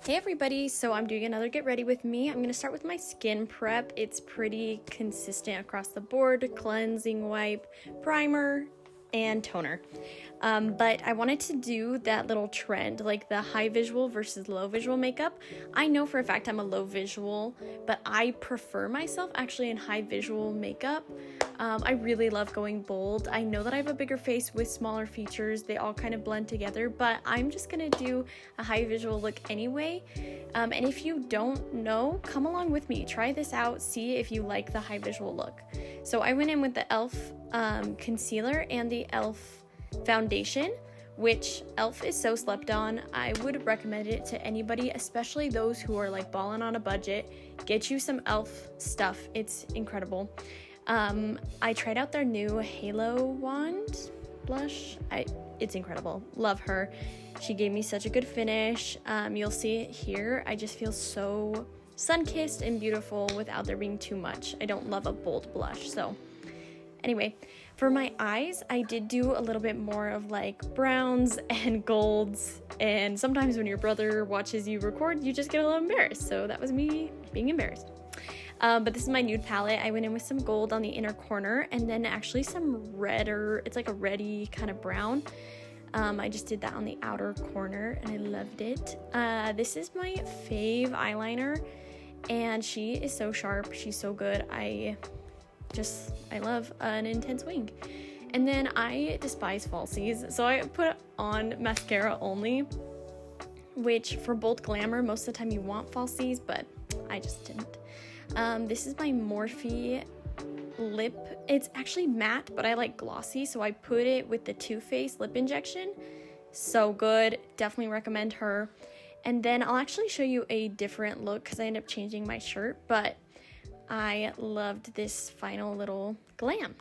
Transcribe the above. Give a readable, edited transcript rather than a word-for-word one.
Hey everybody, so I'm doing another get ready with me. I'm going to start with my skin prep. It's pretty consistent across the board: cleansing wipe, primer, and toner. But I wanted to do that little trend, like the high visual versus low visual makeup. I know for a fact I'm a low visual, but I prefer myself actually in high visual makeup. I really love going bold. I know that I have a bigger face with smaller features. They all kind of blend together, but I'm just gonna do a high visual look anyway. And if you don't know, come along with me. Try this out. See if you like the high visual look. So I went in with the e.l.f. Concealer and the e.l.f. Foundation, which e.l.f. is so slept on. I would recommend it to anybody, especially those who are like balling on a budget. Get you some e.l.f. stuff. It's incredible. I tried out their new Halo Wand blush. It's incredible. Love her. She gave me such a good finish. You'll see it here. I just feel so sun-kissed and beautiful without there being too much. I don't love a bold blush. So anyway, for my eyes, I did do a little bit more of like browns and golds. And sometimes when your brother watches you record, you just get a little embarrassed. So that was me being embarrassed. But this is my nude palette. I went in with some gold on the inner corner and then actually some redder, it's like a reddy kind of brown. I just did that on the outer corner and I loved it. This is my fave eyeliner and she is so sharp. She's so good. I love an intense wing. And then I despise falsies, so I put on mascara only, which for bold glamour, most of the time you want falsies, but I just didn't. This is my Morphe lip. It's actually matte, but I like glossy, so I put it with the Too Faced lip injection. So good. Definitely recommend her. And then I'll actually show you a different look because I ended up changing my shirt, but I loved this final little glam.